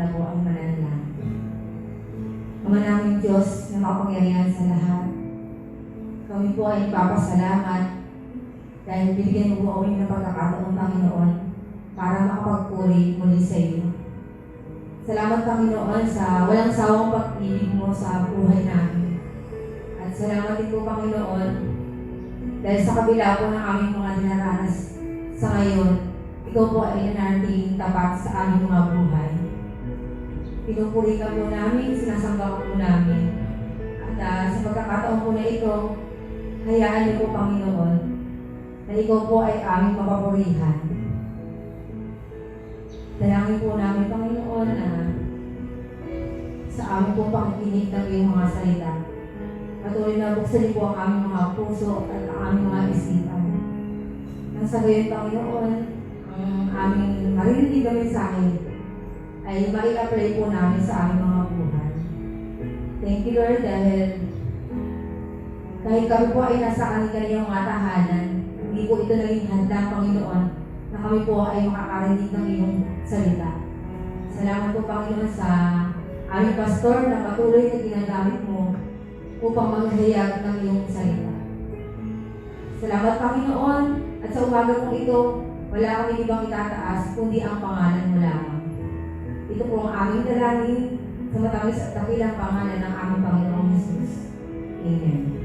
muna po ang mananalangin. Ama namin Diyos na makapangyarihan sa lahat, kami po ay ipapasalamat dahil binigyan mo po kami ng pagkakataon, Panginoon, para makapagpuri muli sa iyo. Salamat, Panginoon, sa walang sawang pag-ibig mo sa buhay namin. At salamat din po, Panginoon, dahil sa kabila po ng aming mga dinaranas sa ngayon, ikaw po ay nanatiling tapat sa aming mga buhay. Pinupuri ka po namin, sinasamba po namin. At sa pagkakataon po na ito, hayaan niyo po, Panginoon, na ikaw po ay aming mapapurihan. Dalangin po namin, Panginoon, na sa amin po pakikinig ng iyong mga salita. Patuloy na buksan po ang aming mga puso at ang aming mga isipan. Nang sa gayon, Panginoon, ang aming maririnig na mensahe ay mai-apply po namin sa aming mga buhay. Thank you, Lord, dahil kahit kami po ay nasa kanilang mga tahanan, hindi po ito naging handa, Panginoon, na kami po ay makakarinig ng iyong salita. Salamat po, Panginoon, sa aming pastor na patuloy na ginagamit mo upang maghayag ng iyong salita. Salamat, Panginoon, at sa umaga kong ito, wala kami ibang itataas kundi ang pangalan mo lamang. Ito po ang aming dalangin sa matamis at dakilang pangalan ng aming Panginoong Jesus. Amen.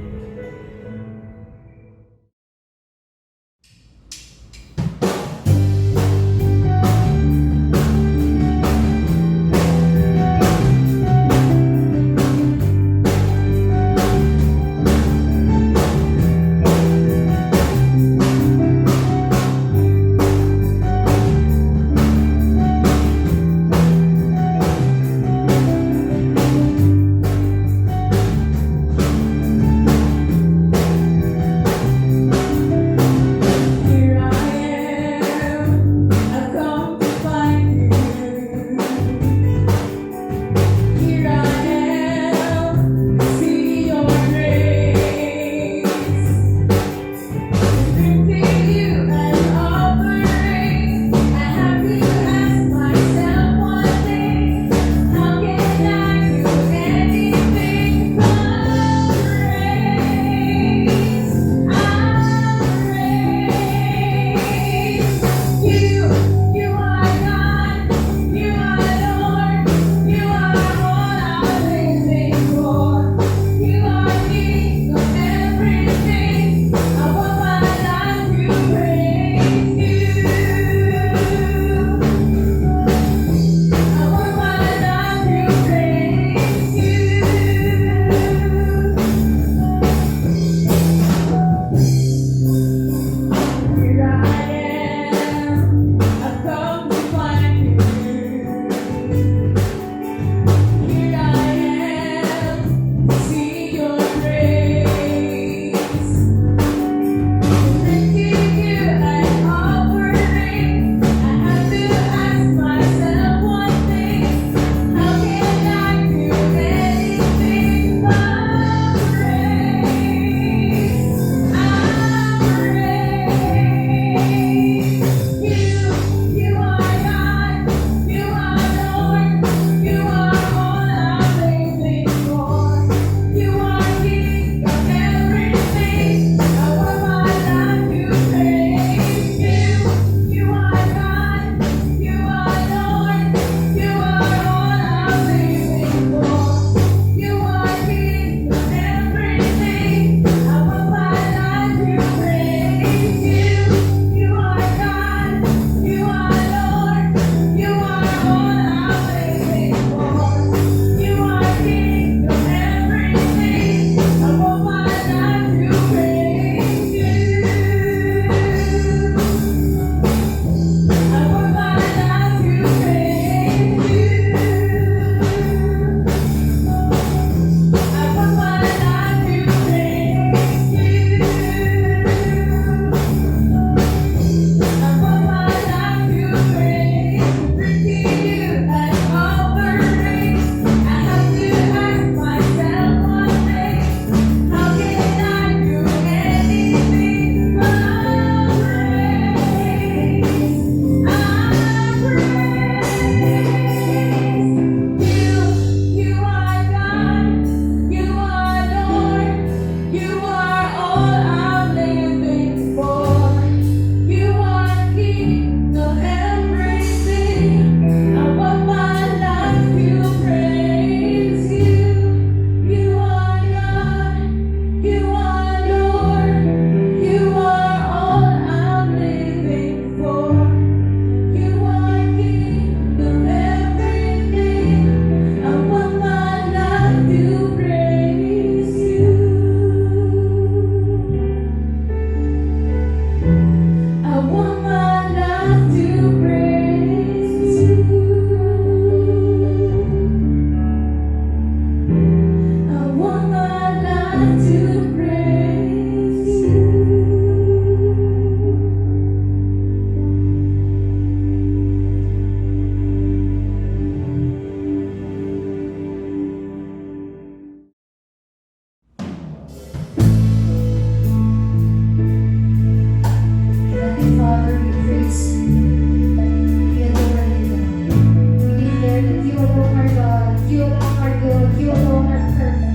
declare that you alone are God, you alone are good, you alone are perfect.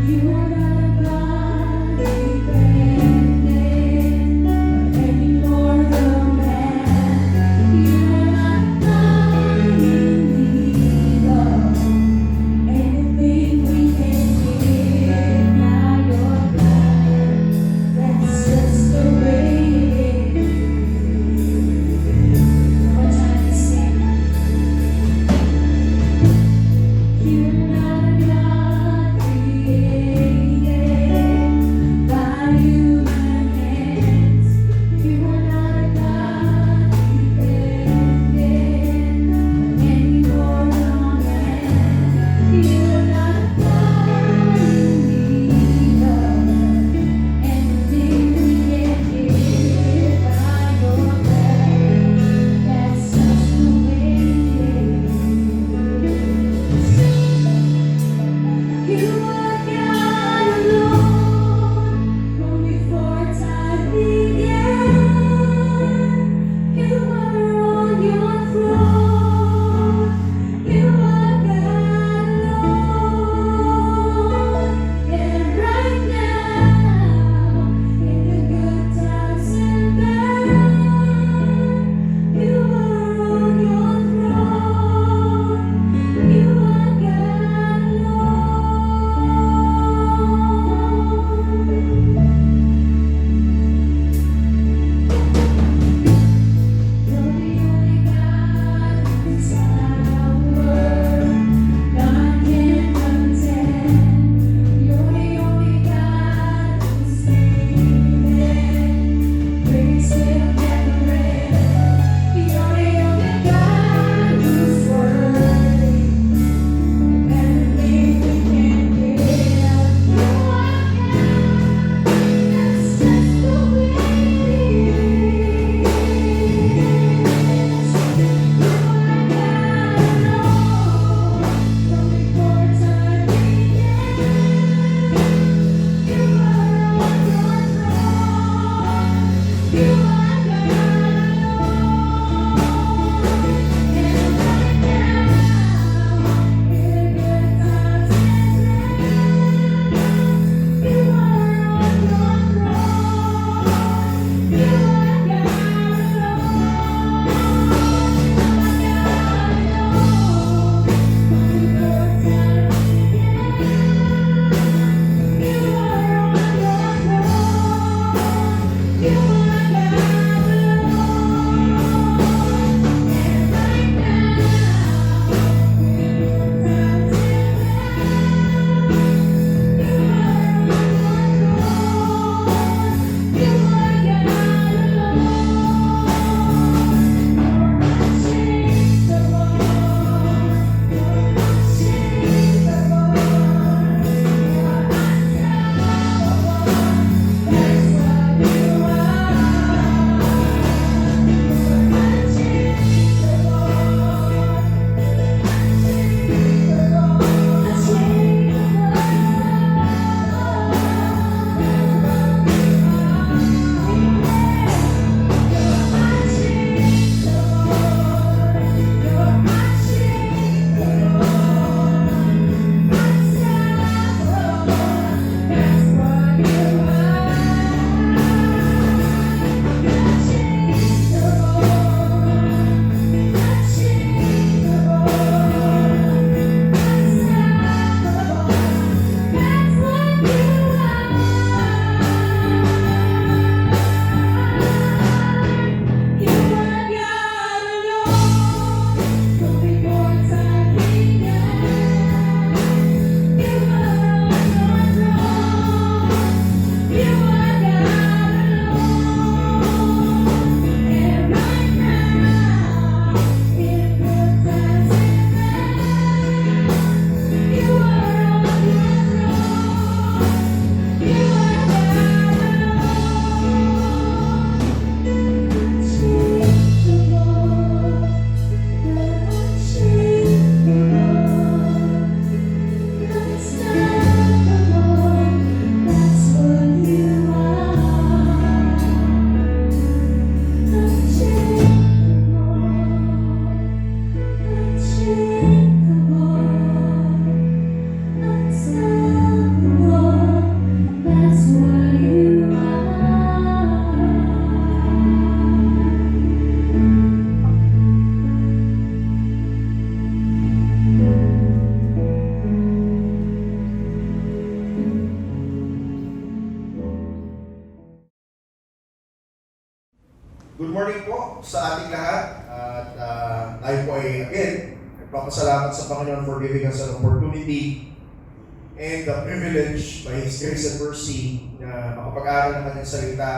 You are not a God. Good morning po sa ating lahat. At tayo po ay again, nagpapasalamat sa Panginoon for giving us an opportunity and the privilege by His grace and mercy na makapag-aral ng kanyang salita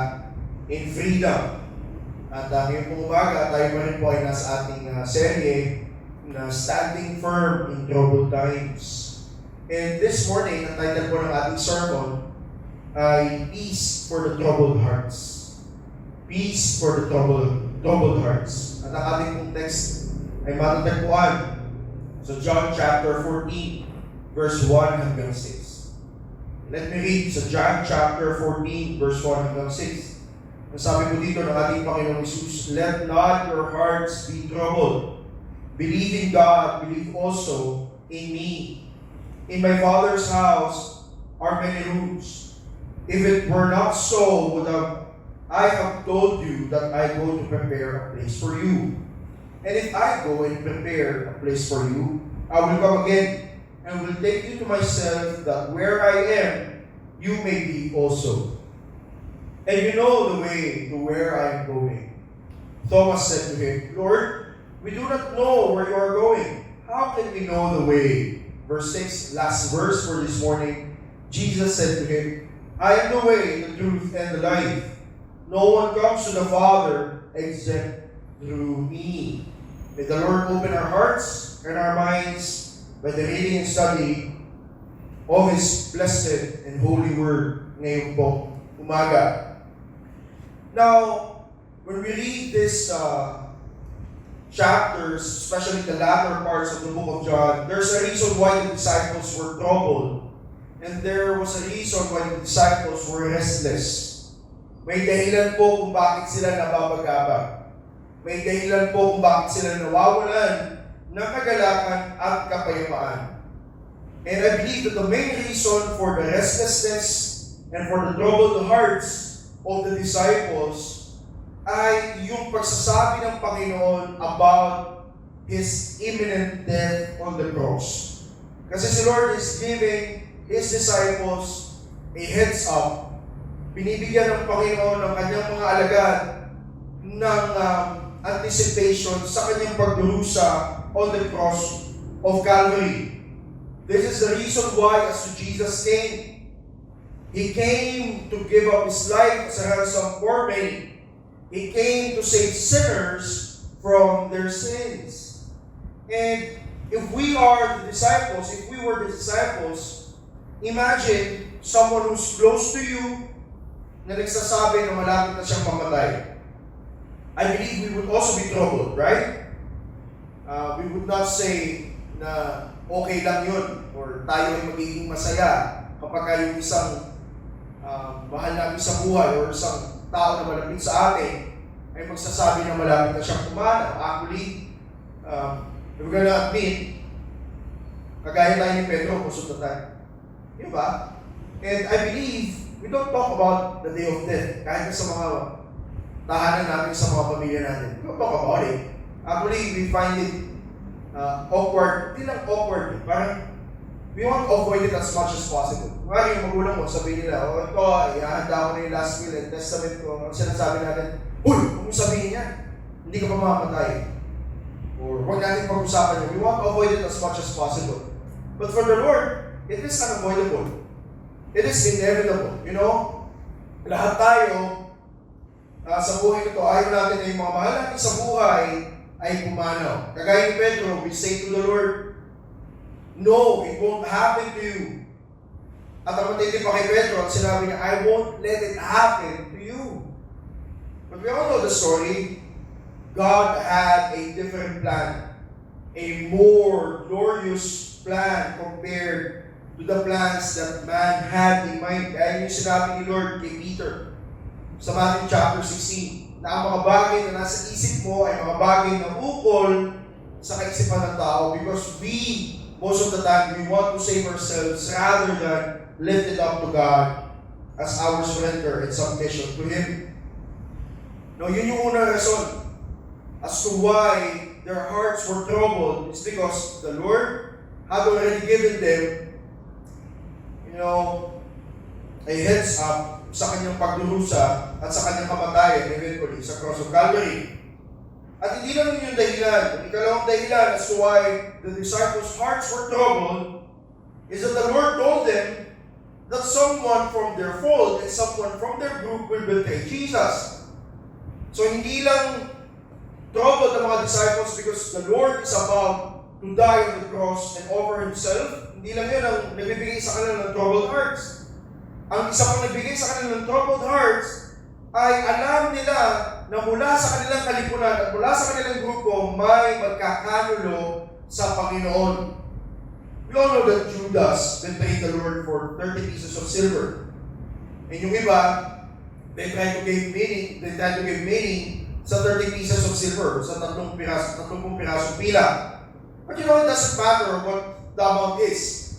in freedom. At ngayong pong umaga, tayo pa rin po ay nasa ating serye na Standing Firm in Troubled Times. And this morning, ang title po ng ating sermon ay Peace for the Troubled Hearts. Peace for the troubled hearts. At ang ating pong text ay matatagpuan sa John chapter 14, verse 1 hanggang 6. Let me read sa John chapter 14, verse 1 hanggang 6. Ang sabi po dito ng ating Panginoong Jesus, "Let not your hearts be troubled. Believe in God, believe also in me. In my Father's house are many rooms. If it were not so, I have told you that I go to prepare a place for you. And if I go and prepare a place for you, I will come again and will take you to myself, that where I am, you may be also. And you know the way to where I am going." Thomas said to him, "Lord, we do not know where you are going. How can we know the way?" Verse 6, last verse for this morning. Jesus said to him, "I am the way, the truth, and the life. No one comes to the Father except through me." May the Lord open our hearts and our minds by the reading and study of His blessed and holy word ngayong po umaga. Now, when we read this chapters, especially the latter parts of the book of John, there's a reason why the disciples were troubled. And there was a reason why the disciples were restless. May dahilan po kung bakit sila nababagabag. May dahilan po kung bakit sila nawawalan ng kagalakan at kapayapaan. And I believe that the main reason for the restlessness and for the troubled hearts of the disciples ay yung pagsasabi ng Panginoon about His imminent death on the cross. Kasi si Lord is giving His disciples a heads up. Binibigyan ng Panginoon ng kanyang mga alagad ng anticipation sa kanyang pagdurusa on the cross of Calvary. This is the reason why as Jesus came, He came to give up His life as a ransom for many. He came to save sinners from their sins. And if we were the disciples, imagine someone who's close to you, na nagsasabi na malapit na siyang mamatay. I believe we would also be troubled, right? We would not say na okay lang yun or tayo ay magiging masaya kapag yung isang mahal namin sa buhay or isang tao na malapit sa atin ay magsasabi na malapit na siyang pumanaw. Actually, we're gonna admit, kagaya tayo ni Pedro, kusot na tayo. Diba? And I believe we don't talk about the day of death. Kahit sa mga tahanan natin, sa mga pamilya natin. We don't talk about it. Actually, we find it awkward. Hindi lang awkward. Parang, we want to avoid it as much as possible. Kaya yung magulang mo, sabihin nila, "Oh, ito, ihahanda ko na yung last will and testament ko." Ang sinasabi natin, "Uy, kung sabihin niya, hindi ka pa mamamatay." Or, huwag natin pag-usapan niya. We want to avoid it as much as possible. But for the Lord, it is unavoidable. It is inevitable, you know? Lahat tayo sa buhay nito, ayaw natin na yung mga mahal natin sa buhay ay pumanaw. Kagaya ni Pedro, we say to the Lord, "No, it won't happen to you." At ang matindi pa kay Pedro, at sinabi niya, "I won't let it happen to you." But we all know the story. God had a different plan, a more glorious plan compared to the plans that man had in mind. Kaya yung sinabi ni Lord kay Peter sa Matthew chapter 16, na ang mga bagay na nasa isip mo ay mga bagay na ukol sa kaisipan ng tao, because most of the time, we want to save ourselves rather than lift it up to God as our surrender and submission to Him. No, yun yung unang rason as to why their hearts were troubled. It's because the Lord had already given them a heads up sa kanyang pagdurusa at sa kanyang kamatayan eventually sa cross of Calvary. At hindi lang yun yung dahilan. Ang ikalawang dahilan as to why the disciples' hearts were troubled is that the Lord told them that someone from their fold and someone from their group will betray Jesus. So hindi lang troubled ang mga disciples because the Lord is about to die on the cross and offer Himself. Hindi lang yun ang nagbibigay sa kanila ng troubled hearts. Ang isa pang nagbigay sa kanila ng troubled hearts ay alam nila na mula sa kanilang kalipunan at mula sa kanilang grupo may magkakanulo sa Panginoon. We all know that Judas betrayed the Lord for 30 pieces of silver. And yung iba, they tried to give meaning sa 30 pieces of silver, sa 30 pirasong pila. But you know, it doesn't matter what the amount is.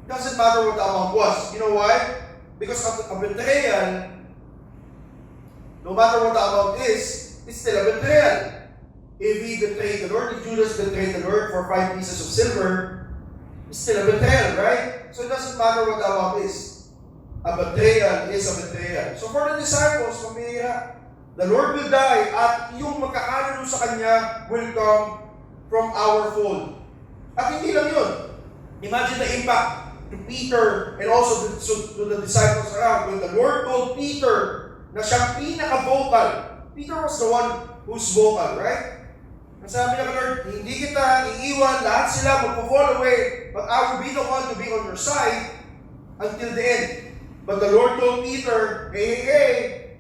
It doesn't matter what the amount was. You know why? Because a betrayal, no matter what the amount is, it's still a betrayal. If he betrayed the Lord, if Judas betrayed the Lord for 5 pieces of silver, it's still a betrayal, right? So it doesn't matter what the amount is. A betrayal is a betrayal. So for the disciples, pamilya, the Lord will die at yung magkakanulo sa Kanya will come from our fold. At hindi lang yun. Imagine the impact to Peter and also to the disciples around. When the Lord told Peter na siyang pinaka-vocal, Peter was the one who's vocal, right? Sabi niya, Lord, hindi kita iiwan, lahat sila magpo-fall away, but I will be the one to be on your side until the end. But the Lord told Peter, hey,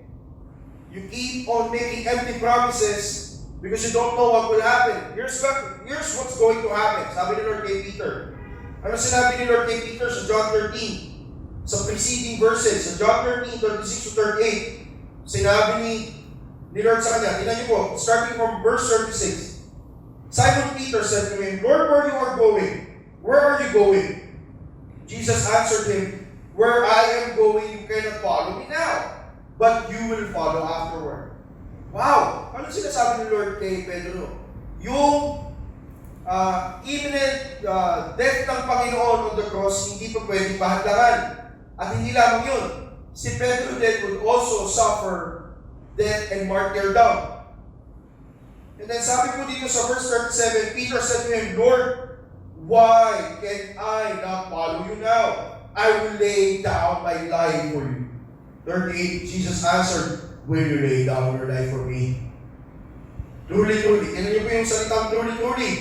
you keep on making empty promises because you don't know what will happen. Here's what's going to happen. Sabi ni Lord kay Peter. Ano sinabi ni Lord kay Peter sa John 13? Sa preceding verses, sa John 13, 36 to 38, sinabi ni Lord sa kanya, tingnan niyo po, starting from verse 36. Simon Peter said to him, Lord, where you are going? Where are you going? Jesus answered him, where I am going, you cannot follow me now, but you will follow afterward. Wow! Ano sinasabi ni Lord kay Pedro? Yung imminent death ng Panginoon on the cross, hindi pa pwedeng pahadlangan. At hindi lamang yun, si Pedro then would also suffer death and martyrdom. And then sabi po dito sa verse 37, Peter said to him, Lord, why can I not follow you now? I will lay down my life for you. 38, Jesus answered, will you lay down your life for me? Truly, truly. Tignan niyo po yung salitang truly, truly.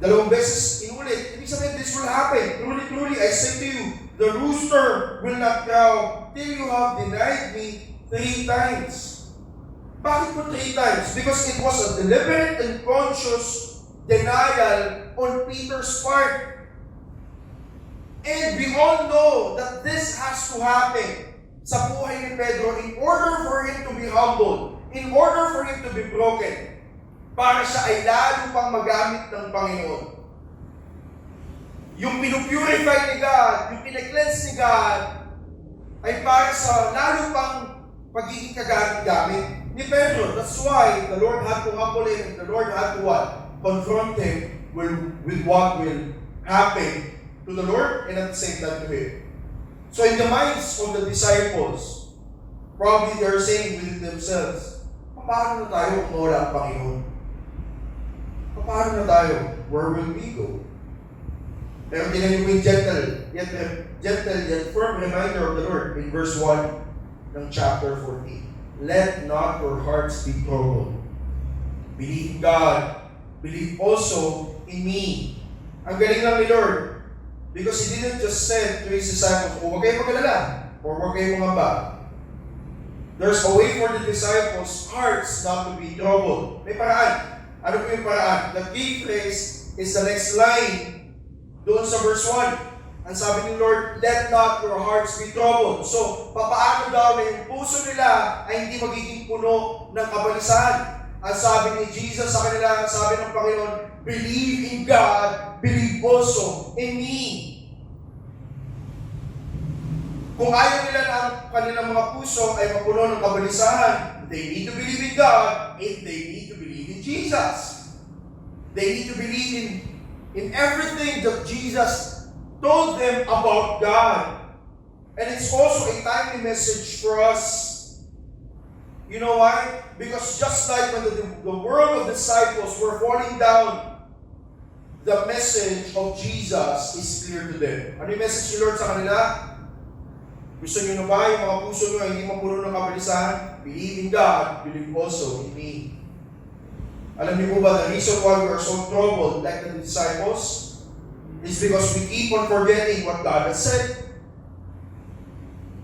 Dalawang beses inulit. Ibig sabihin, this will happen. Truly, truly, I say to you, the rooster will not crow till you have denied me 3 times. Bakit po 3 times? Because it was a deliberate and conscious denial on Peter's part. And we all know that this has to happen sa buhay ni Pedro in order for him to be humbled, in order for him to be broken, para siya ay lalo pang magamit ng Panginoon. Yung pinupurify ni God, yung pinag-cleanse ni God, ay para sa lalo pang pagiging kagamit-gamit ni Pedro. That's why the Lord had to humble him, and the Lord had to what? Confront him with what will happen to the Lord and at the same time to him. So in the minds of the disciples, probably they're saying within themselves, paano na tayo kung wala ang Panginoon? Paano na tayo? Where will we go? Pero tingnan niyo yung gentle yet firm reminder of the Lord in verse 1 ng chapter 14. Let not your hearts be troubled. Believe in God. Believe also in me. Ang galing lang ni Lord. Because He didn't just say to His disciples, huwag kayong mag-alala, or huwag kayong mangamba. There's a way for the disciples' hearts not to be troubled. May paraan. Ano po yung paraan? The key phrase is the next line doon sa verse 1. Ang sabi ni Lord, let not your hearts be troubled. So, papaano daw na yung puso nila ay hindi magiging puno ng kabalisahan? Ang sabi ni Jesus sa kanila, ang sabi ng Panginoon, believe in God, believe also in me. Kung ayaw nila na ang kanilang mga puso ay mapuno ng kabalisahan, they need to believe in God and they need to believe in Jesus. They need to believe in everything that Jesus told them about God. And it's also a timely message for us. You know why? Because just like when the world of disciples were falling down, the message of Jesus is clear to them. Ano yung message ni Lord sa kanila? Gusto nyo na ba yung mga puso nyo ay hindi mapuno ng kabalisahan? Believe in God, believe also in me. Alam niyo po ba, the reason why we are so troubled like the disciples is because we keep on forgetting what God has said.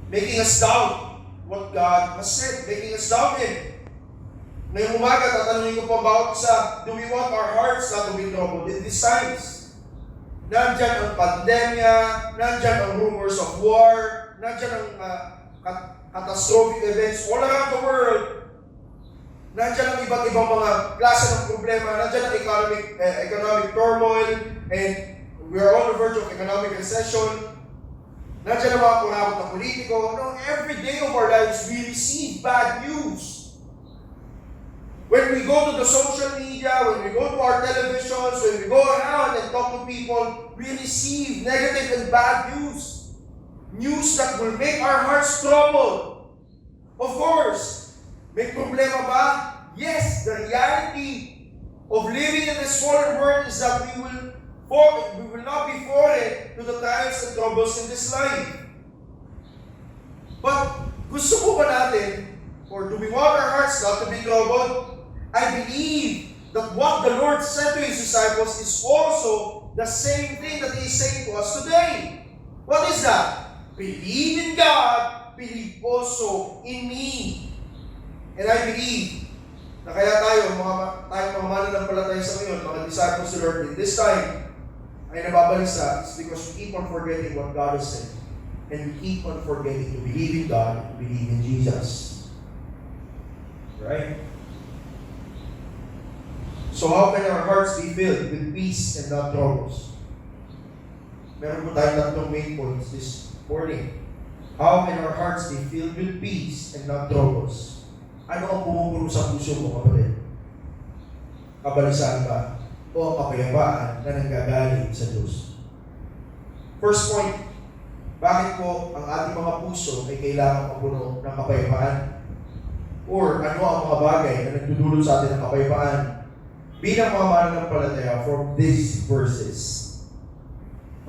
Making us doubt what God has said. Making us doubt Him. Ngayong umaga, tatanungin ko pa bawat isa, do we want our hearts not to be troubled in these times? Nandyan ang pandemya, nandyan ang rumors of war, nandyan ang catastrophic events all around the world. Nandyan ang iba't ibang mga klase ng problema, nandyan ang economic turmoil, and we are on the verge of economic recession. Nandiyan ang mga kurakot na politiko. No, every day of our lives, we receive bad news. When we go to the social media, when we go to our televisions, when we go around and talk to people, we receive negative and bad news. News that will make our hearts troubled. Of course, may problema ba? Yes, the reality of living in this fallen world is that we will not be foreign to the trials and troubles in this life. But gusto po ba natin, or do we want our hearts not to be troubled? I believe that what the Lord said to His disciples is also the same thing that He is saying to us today. What is that? Believe in God, believe also in me. And I believe na kaya tayo mga mananampalataya sa ngayon, mga disciples of the Lord in this time, ay nababalisa is because we keep on forgetting what God has said. And we keep on forgetting to believe in God, to believe in Jesus. Right? So how can our hearts be filled with peace and not troubles? Meron po tayong tatlong main points this morning. How can our hearts be filled with peace and not troubles? Ano ang pumupuno sa puso mo, kapatid? Kabalisahan ba? O ang kapayapaan na nanggagaling sa Diyos? First point, bakit po ang ating mga puso ay kailangan mapuno ng kapayapaan? Or ano ang mga bagay na nagdudulot sa atin ng kapayapaan? Bilang mga mananampalataya from these verses.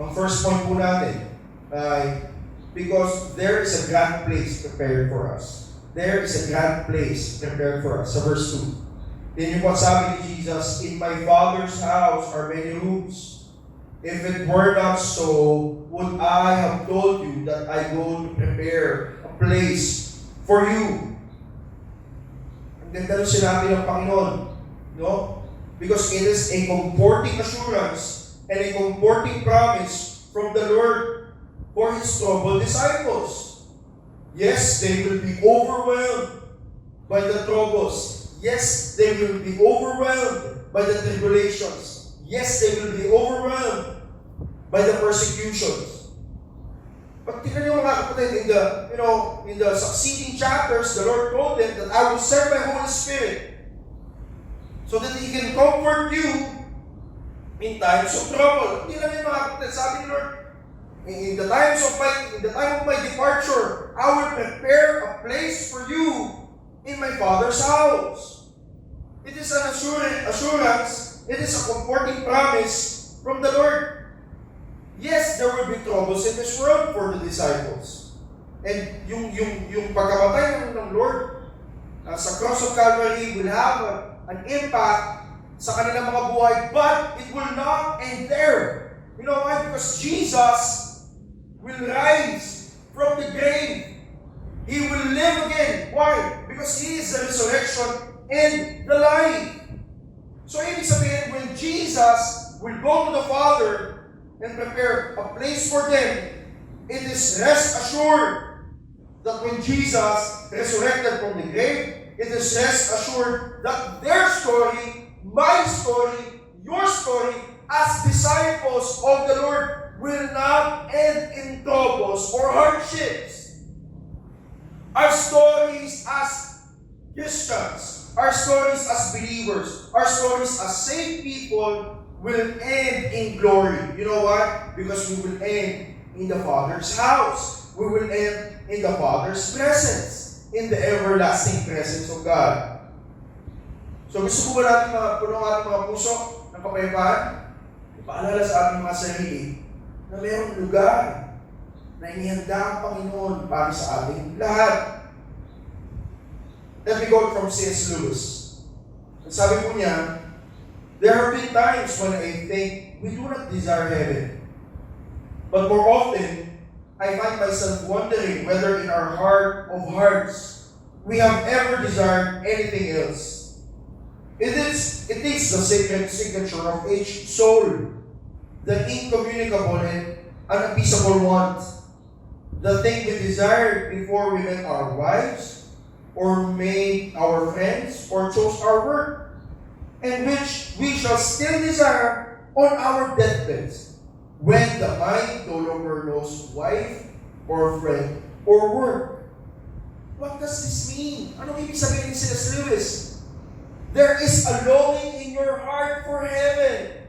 Ang first point po natin ay because there is a grand place prepared for us. There is a grand place prepared for us. Sa verse 2. Then yung sabi ni Jesus, in my Father's house are many rooms. If it were not so, would I have told you that I go to prepare a place for you? Ang ganda nung sinabi ng Panginoon. No? Because it is a comforting assurance and a comforting promise from the Lord for His troubled disciples. Yes, they will be overwhelmed by the troubles. Yes, they will be overwhelmed by the tribulations. Yes, they will be overwhelmed by the persecutions. But tingnan niyo mga kapatid, in the succeeding chapters, the Lord told them that I will send my Holy Spirit so that He can comfort you in times of trouble. Tingnan niyo mga kapatid, sabi ni Lord, in the time of my departure, I will prepare a place for you in my Father's house. It is an assurance, it is a comforting promise from the Lord. Yes, there will be troubles in this world for the disciples. And yung pagkamatay ng Lord sa cross of Calvary will have an impact sa kanilang mga buhay, but it will not end there. You know why? Because Jesus will rise from the grave. He will live again. Why? Because He is the resurrection and the life. So ibig sabihin, when Jesus will go to the Father and prepare a place for them, it is rest assured that when Jesus resurrected from the grave, it is rest assured that their story, my story, your story, as disciples of the Lord, will not end in troubles or hardships. Our stories as Christians, our stories as believers, our stories as saved people will end in glory. You know why? Because we will end in the Father's house. we will end in the Father's presence, in the everlasting presence of God. So gusto ko ba natin puno ang ating mga puso ng kapayapaan? Ipaalala sa ating mga sarili na mayroong lugar na inihanda ang Panginoon para sa ating lahat. Let me go from C.S. Lewis. At sabi po niya, there have been times when I think we do not desire heaven. But more often, I find myself wondering whether in our heart of hearts, we have ever desired anything else. It is the sacred signature of each soul, the incommunicable and unappeasable want, the thing we desired before we met our wives, or made our friends, or chose our work, and which we shall still desire on our deathbeds, when the mind no longer knows wife, or friend, or work. What does this mean? Anong ibig sabihin ni C.S. Lewis? There is a longing in your heart for heaven.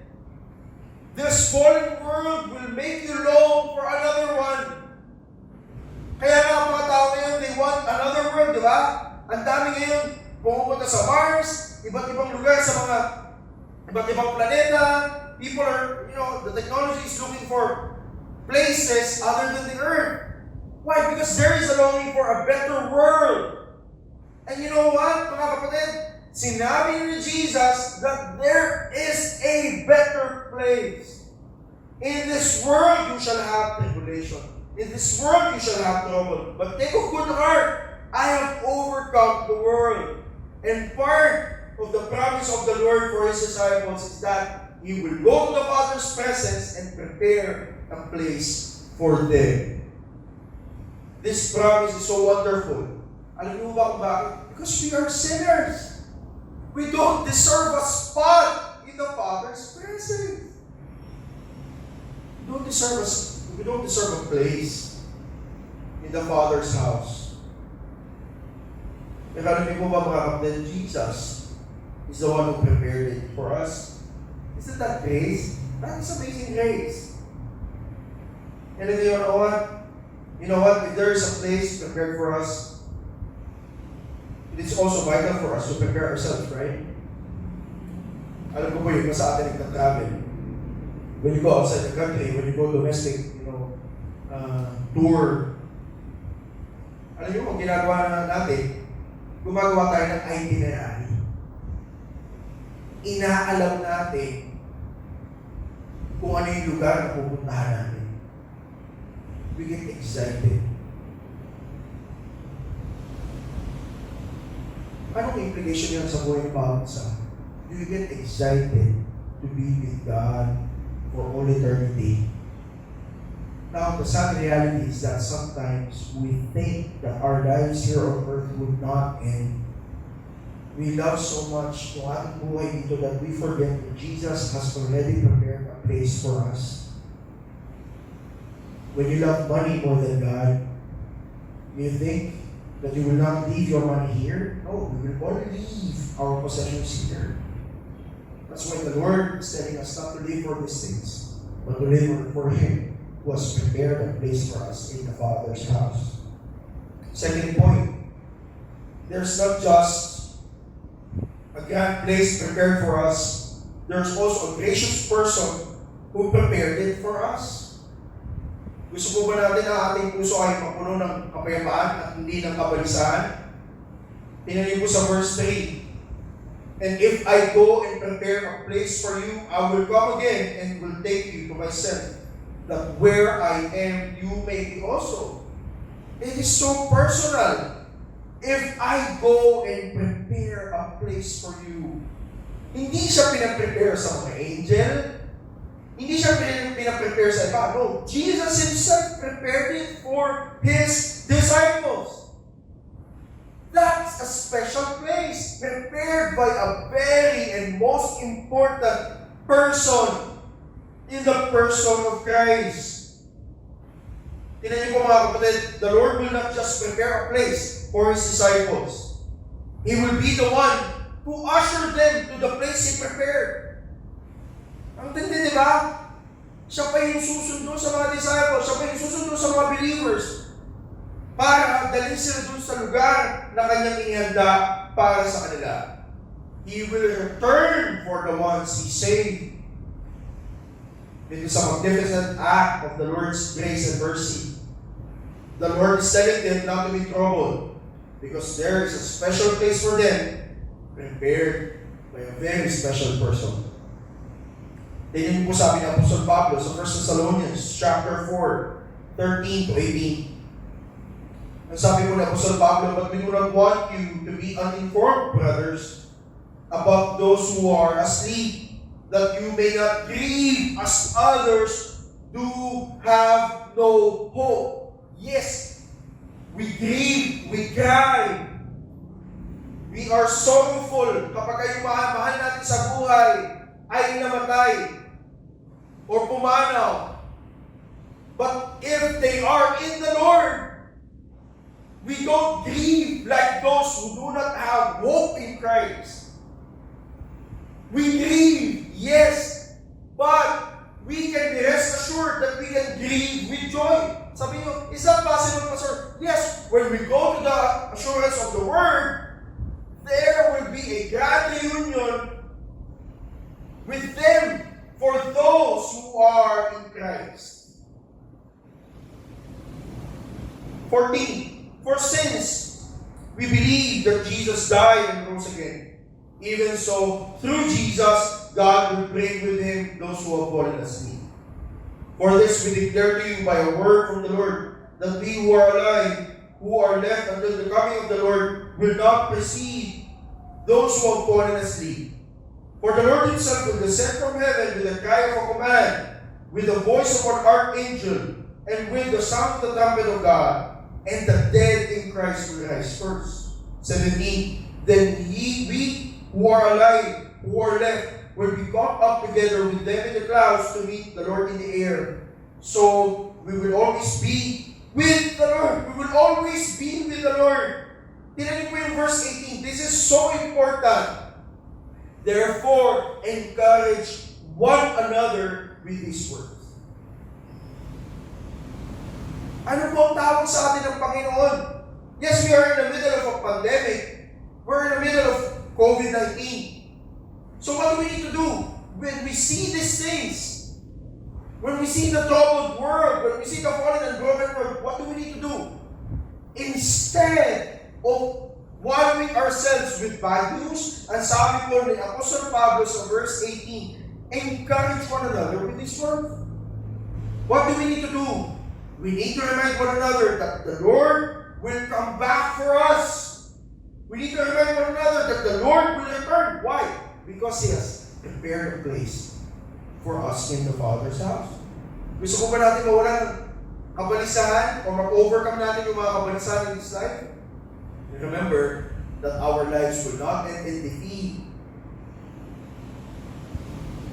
This fallen world will make you long for another one. Kaya nga mga tao ngayon, they want another world, di ba? Ang dami ngayon, pumupunta sa Mars, iba't ibang lugar sa mga iba't ibang planeta. People are, the technology is looking for places other than the Earth. Why? Because there is a longing for a better world. And you know what, mga kapatid? Sinabi ni Jesus that there is a better place. In this world, you shall have tribulation. In this world, you shall have trouble. But take of good heart, I have overcome the world. And part of the promise of the Lord for His disciples is that He will go to the Father's presence and prepare a place for them. This promise is so wonderful. Alam niyo ba kung bakit? Because we are sinners. We don't deserve a spot in the Father's presence. We don't deserve a place in the Father's house. Alam niyo po ba mga kapatid, Jesus is the one who prepared it for us. Isn't that grace? That is amazing grace. And if you know what? If there is a place prepared for us, it's also vital for us to prepare ourselves, right? Alam ko po yun, sa atin nagka-travel. When you go outside the country, when you go domestic, tour, alam niyo kung ginagawa natin, gumagawa tayo ng itinerary. Inaalam natin kung ano yung lugar na pupuntahan natin. We get excited. Anong implication yan sa buhay ng bawat isa? Do you get excited to be with God for all eternity? Now, the sad reality is that sometimes we think that our lives here on earth would not end. We love so much yung ating buhay dito that we forget that Jesus has already prepared a place for us. When you love money more than God, you think that you will not leave your money here? No, we will all leave our possessions here. That's why the Lord is telling us not to live for these things, but to live for Him who has prepared a place for us in the Father's house. Second point, there's not just a grand place prepared for us, there's also a gracious person who prepared it for us. Gusto po ba natin na ating puso ay mapuno ng kapayapaan at hindi ng kabalisahan? Tingnan niyo po sa verse 3. And if I go and prepare a place for you, I will come again and will take you to myself, that where I am, you may be also. It is so personal. If I go and prepare a place for you, hindi siya pinaprepare sa mga angel, hindi siya pinaprepare sa iba. No, Jesus Himself prepared it for His disciples. That's a special place, prepared by a very and most important person in the person of Christ. Tingnan niyo po mga kapatid, the Lord will not just prepare a place for His disciples. He will be the one who usher them to the place He prepared. Ang tindi, di ba? Siya pa yung susundo sa mga disciples, siya pa yung susundo sa mga believers. para dalhin sila dun sa lugar na kanyang inihanda para sa kanila. He will return for the ones He saved. It is a magnificent act of the Lord's grace and mercy. The Lord is telling them not to be troubled because there is a special place for them prepared by a very special person. Tingnan po sabi ni Apostle Pablo sa 1 Thessalonians chapter 4, 13 to 18. Ang sabi po ni Apostle Pablo, but we do not want you to be uninformed, brothers, about those who are asleep, that you may not grieve as others do have no hope. Yes, we grieve, we cry. We are sorrowful kapag yung mahal natin sa buhay ay namatay or pumanaw. But if they are in the Lord, we don't grieve like those who do not have hope in Christ. We grieve, yes, but we can be rest assured that we can grieve with joy. Sabi nyo, is that possible, Pastor? Yes, when we go to the assurance of the Word, there will be a grand reunion with them for those who are in Christ. 14. For since we believe that Jesus died and rose again, even so, through Jesus, God will bring with Him those who have fallen asleep. For this we declare to you by a word from the Lord, that we who are alive, who are left until the coming of the Lord, will not precede those who have fallen asleep. For the Lord Himself will descend from heaven with a cry of a command, with the voice of an archangel, and with the sound of the trumpet of God, and the dead in Christ will rise first. 17. Then we who are alive, who are left, will be caught up together with them in the clouds to meet the Lord in the air. So we will always be with the Lord. We will always be with the Lord. Tingnan niyo po yung verse 18. This is so important. Therefore, encourage one another with these words. Ano po ang tawag sa atin ng Panginoon? Yes, we are in the middle of a pandemic. We're in the middle of COVID-19. So what do we need to do? When we see these things, when we see the troubled world, when we see the fallen and broken world, what do we need to do? Instead of wallowing ourselves with bad news, ang sabi po ni Apostle Pablo sa verse 18, encourage one another with this word. What do we need to do? We need to remind one another that the Lord will come back for us. We need to remind one another that the Lord will return. Why? Because He has prepared a place for us in the Father's house. Gusto ko ba natin mawalan kabalisahan o mag-overcome natin yung mga kabalisahan in this life? Remember that our lives will not end in defeat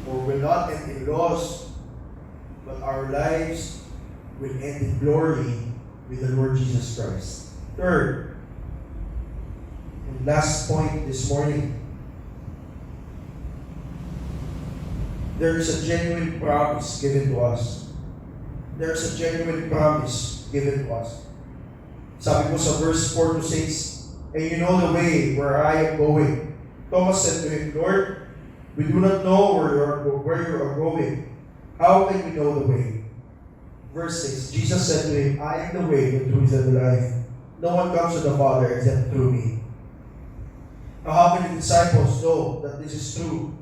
or will not end in loss, but our lives will end in glory with the Lord Jesus Christ. Third, and last point this morning, there is a genuine promise given to us. There is a genuine promise given to us. Sabi po sa verse 4 to 6, and you know the way where I am going. Thomas said to Him, Lord, we do not know where you are going. How can we know the way? Verse 6, Jesus said to him, I am the way, the truth, and the life. No one comes to the Father except through me. Now, how can the disciples know that this is true?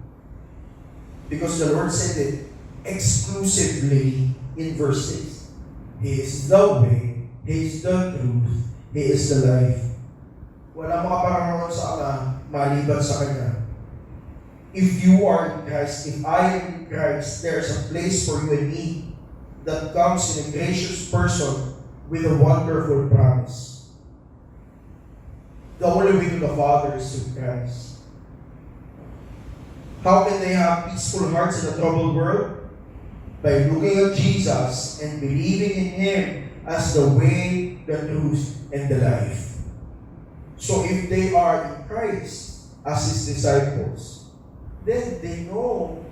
Because the Lord said it exclusively in verse 6. He is the way, He is the truth, He is the life. Wala makaparangon sa Ama maliban sa Kanya. If you are in Christ, if I am in Christ, there is a place for you and me that comes in a gracious person with a wonderful promise. The only way to the Father is through Christ. How can they have peaceful hearts in a troubled world? By looking at Jesus and believing in Him as the way, the truth, and the life. So if they are in Christ as His disciples, then they know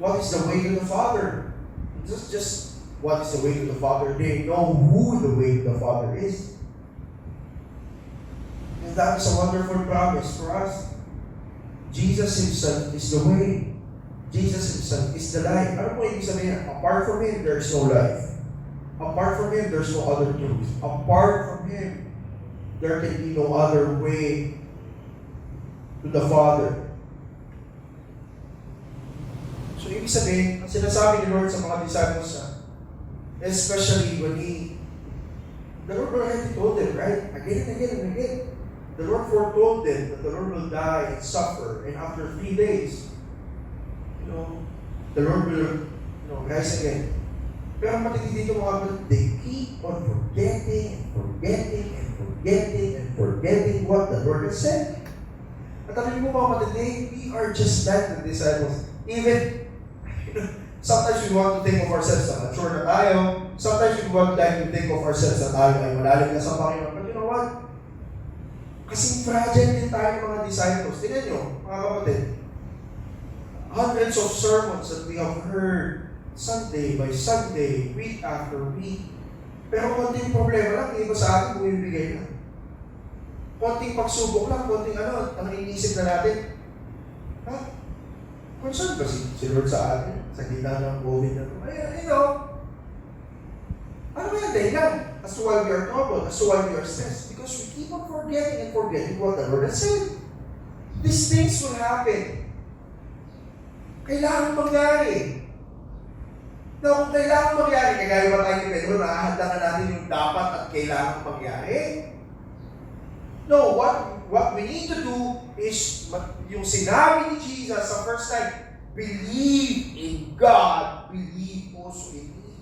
what is the way to the Father. It's just what is the way to the Father. They know who the way to the Father is. that is a wonderful promise for us. Jesus Himself is the way. Jesus Himself is the life. Ano po ibig sabihin? Apart from Him, there is no life. Apart from Him, there's no other truth. Apart from Him, there can be no other way to the Father. So ibig sabihin, ang sinasabi ni Lord sa mga disciples niya, especially when the Lord already told them, right? Again and again and again. The Lord foretold them that the Lord will die and suffer, and after 3 days, the Lord will, rise again. Pero ang matindi dito mga kapatid, they keep on forgetting and forgetting and forgetting and forgetting what the Lord has said. At alam mo mga kapatid, we are just like the disciples. Even, sometimes we want to think of ourselves na mature na tayo. Sometimes we want like to think of ourselves na tayo ay malalim na sa Panginoon. But you know what? Kasing fragile din tayo ng mga disciples. Tingnan nyo, mga kapatid. Hundreds of sermons that we have heard Sunday by Sunday, week after week. Pero konting problema lang, iba sa atin bumibigay na. Konting pagsubok lang, konting ang iniisip na natin. Concern ba si Lord sa atin? Sa gitna ng COVID na ito? Ano yan dahilan? As to why we are troubled, as to why we are stressed. Because we keep on forgetting and forgetting what the Lord has said. These things will happen. Kailangan mangyari. Now, kung kailangan mangyari, kagaya ba tayo ni Pedro, nakahanda na natin yung dapat at kailangan mangyari? No, what we need to do is, yung sinabi ni Jesus sa first time, believe in God, believe also in me.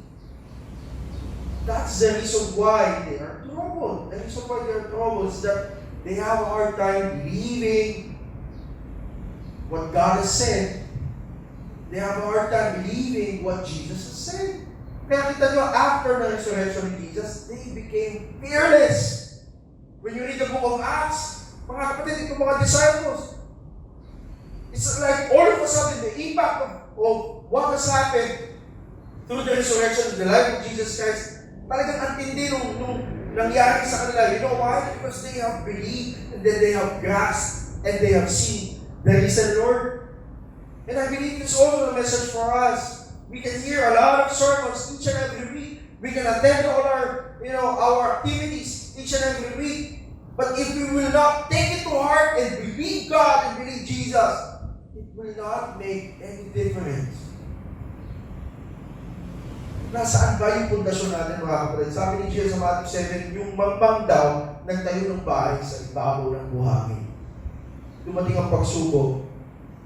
That's the reason why they are troubled. The reason why they are troubled is that they have a hard time believing what God has said. They have a hard time believing what Jesus has said. Kaya kita nyo, after the resurrection of Jesus, they became fearless. When you read the book of Acts, mga kapatid, itong mga disciples, it's like all of a sudden the impact of what has happened through the resurrection of the life of Jesus Christ, talagang antindi nung nangyari sa kanila. You know why? Because they have believed, and then they have grasped, and they have seen the risen Lord. And I believe this is also a message for us. We can hear a lot of sermons each and every week. We can attend all our activities each and every week. But if we will not take it to heart and believe God and believe Jesus, it will not make any difference. Nasaan ba yung pundasyon natin mga kapatid? Sabi ni Jesus sa Matthew 7, yung mambang daw nagtayo ng bahay sa ibabaw ng buhangin. Dumating ang pagsubok,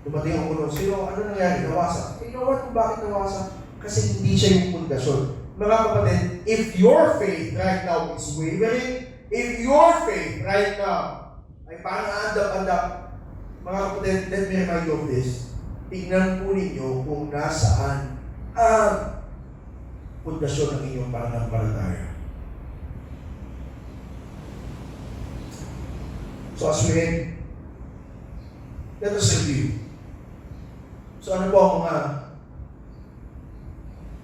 dumating ang uno. Ano nangyari? Nawasak. You know what? Kung bakit nawasak? Kasi hindi siya yung pundasyon. Mga kapatid, if your faith right now is wavering, if your faith right now ay parang andap-andap, mga kapatid, let me remind you of this. Tingnan po ninyo kung nasaan ang pundasyon ng inyong pananampalataya. So as we end, let us review. So ano po ang mga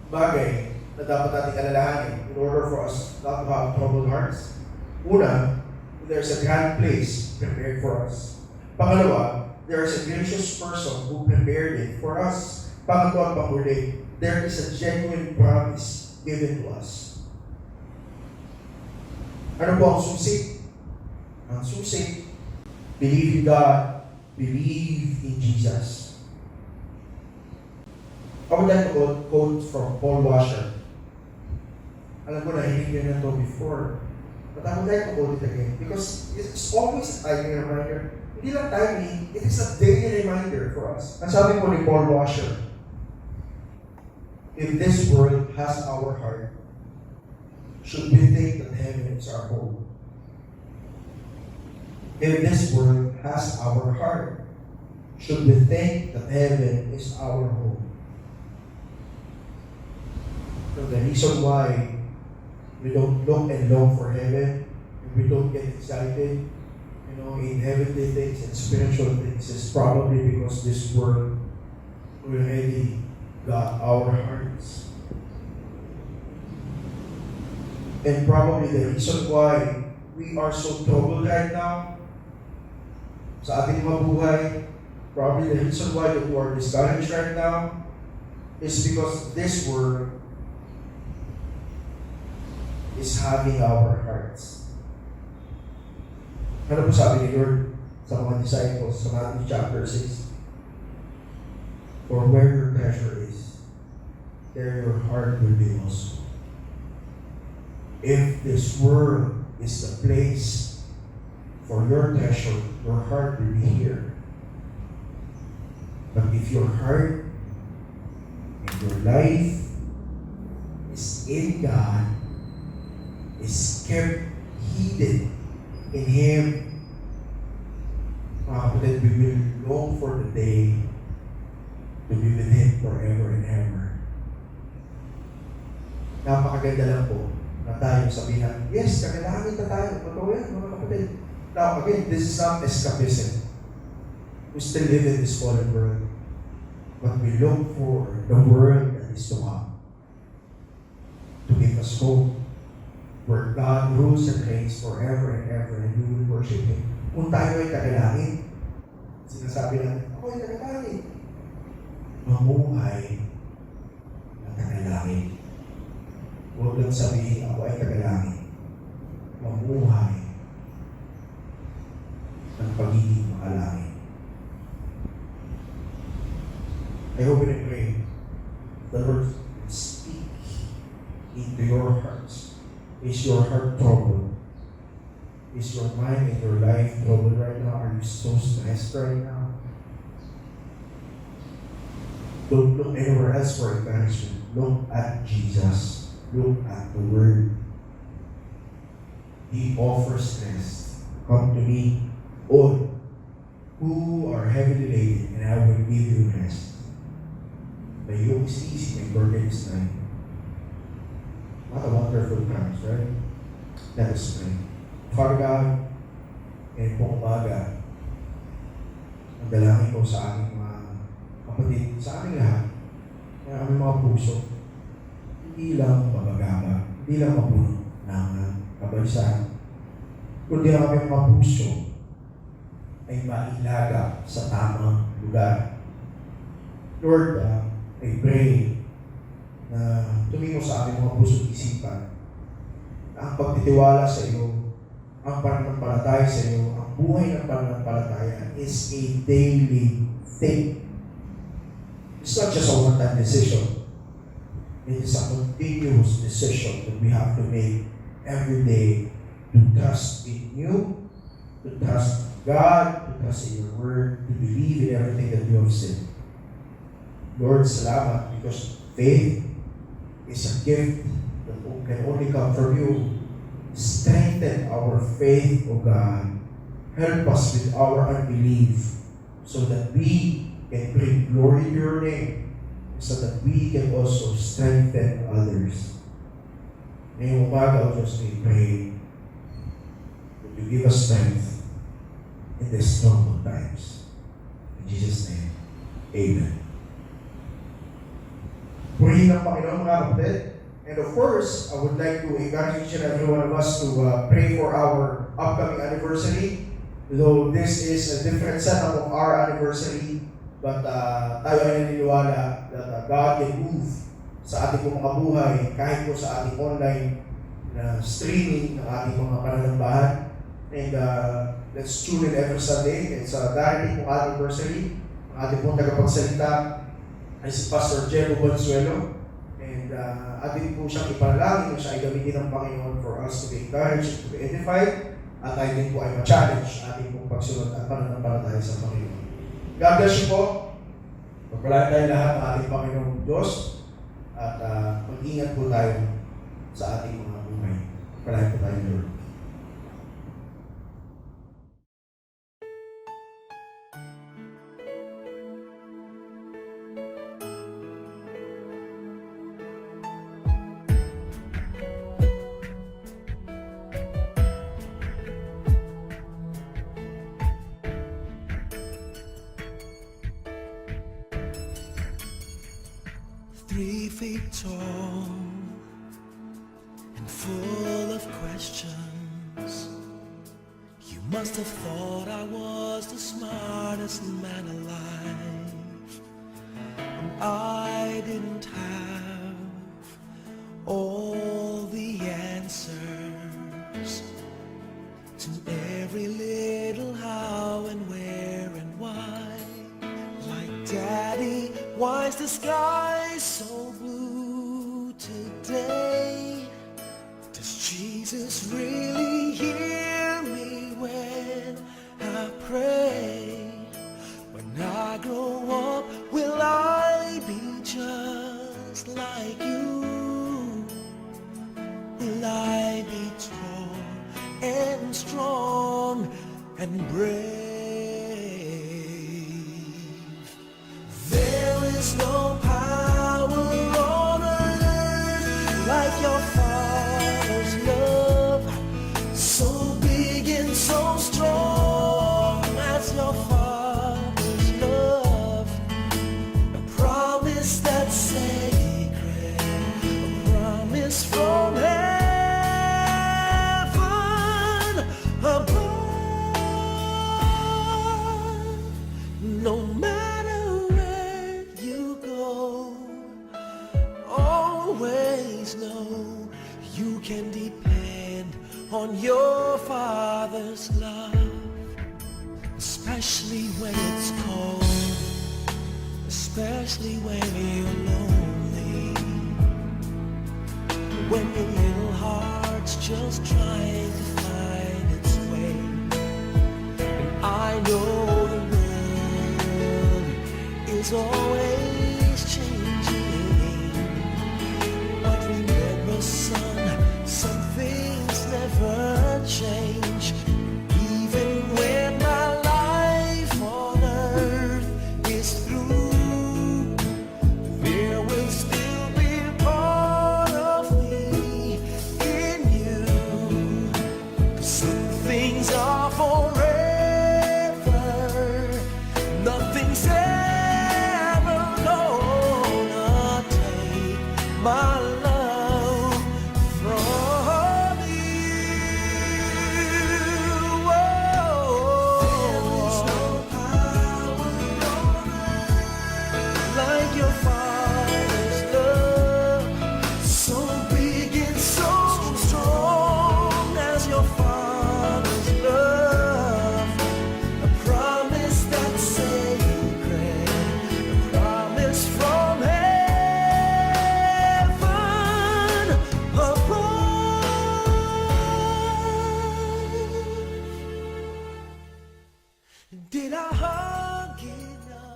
bagay na dapat natin alalahanin in order for us not to have troubled hearts? Una, there's a grand place prepared for us. Pangalawa, there is a gracious person who prepared it for us. Pangatlo at panghuli, there is a genuine promise given to us. Ano po ang susi? Ang susi, believe in God, believe in Jesus. I would like to quote from Paul Washer. Alam ko na, hindi nyo na ito before. But I would like to quote it again because it's always a timely reminder. Hindi lang timely, it is a daily reminder for us. Ang sabi po ni Paul Washer, if this world has our heart, should we think that heaven is our home? If this world has our heart, should we think that heaven is our home? So the reason why we don't look and long for heaven, and we don't get excited, in heavenly things and spiritual things, is probably because this world already got our hearts. And probably the reason why we are so troubled right now sa ating mga buhay. Probably the reason why you are discouraged right now is because this word is having our hearts. Ano po sabi ni Lord sa mga disciples sa Matthew chapter 6? For where your treasure is, there your heart will be also. If this world is the place for your treasure, your heart will be here. But if your heart and your life is in God, is kept hidden in Him, mga kapatid, we will long for the day to be with Him forever and ever. Napakaganda lang po na tayo sabihin natin, yes, kakalangit na tayo. Totoo yan, mga kapatid. Now, again, this is not escapism. We still live in this fallen world. But we look for the world that is to come. To give us hope. Where God rules and reigns forever and ever and we will worship Him. Kung tayo ay kakalangit, sinasabi natin, ako ay kakalangit. Mamuhay na kakalangit. Huwag lang sabihin, ako ay kakalangit. Mamuhay ng pagiging makalangit. I hope and pray the Lord will speak into your hearts. Is your heart troubled? Is your mind and your life troubled right now? Are you so stressed right now? Don't look anywhere else for encouragement. Look at Jesus. Look at the Word. He offers rest. Come to me, all who are heavily laden, and I will give you rest. The yoke is easy, my burden is light. What a wonderful promise, right? Let us pray. Father God, ngayon pong umaga, ang dalangin ko sa aming mga kapatid, sa aming lahat, ng aming mga puso, hindi lang mabagaba, hindi lang mapuno ng kabalisahan, kundi ang aming mga puso ay mailaga sa tamang lugar. Lord, I pray na tumingin sa aming mga puso at isipan na ang pagtitiwala sa iyo, ang pananampalataya sa iyo, ang buhay ng pananampalataya is a daily thing. It's not just a one-time decision. It is a continuous decision that we have to make every day to trust in you, to trust God, to trust in your word, to believe in everything that you have said. Lord, salamat because faith is a gift that can only come from you. Strengthen our faith, O God. Help us with our unbelief so that we can bring glory to your name, so that we can also strengthen others. Ngayong umaga, O Diyos, we pray that you give us strength in these troubled times. In Jesus' name, Amen. Purihin ng Panginoon, mga kapatid. And of course, I would like to encourage each and every one of us to pray for our upcoming anniversary. Though this is a different setup of our anniversary, but tayo ay naniniwala that God can move sa ating mga buhay kahit po sa ating online na streaming ng ating mga pananambahan. And let's tune in every Sunday. It's darating pong anniversary. Ang ating pong tagapagsalita ay si Pastor Jebo Bonsuelo. And atin po siyang ipanalangin na siya ay gamitin ng Panginoon for us to be encouraged, to be edified, at tayo din po ay ma-challenge ating pong pagsunod at pananampalataya sa Panginoon. God bless you po. Pagpalain tayo lahat ng ating Panginoong Diyos at mag-ingat po tayo sa ating mga buhay. Pagpalain po tayo, Lord. Three feet tall and full of questions. You Must have thought I was the smartest man alive, and I didn't have all the answers to every little how and where and why. Like, Daddy, why's the sky so blue today? Does Jesus really hear me when I pray? When I grow up, will I be just like you? Will I be tall and strong and brave? There is no power on earth like your Father's love, so big and so strong as your Father's love. A promise that's sacred, a promise from heaven above. No matter where you go, always know you can depend on your Father's love, especially when it's cold, especially when you're lonely, when your little heart's just trying to find its way. And I know the world is always changing, but remember, son, some things never change. Even when my life on earth is through, there will still be part of me in you. 'Cause some things are forever, nothing's ever gonna take my love from you. There is no power on earth like your Father's love, so big and so strong as your Father's love. A promise that's sacred, a promise from heaven above. Did I hug enough?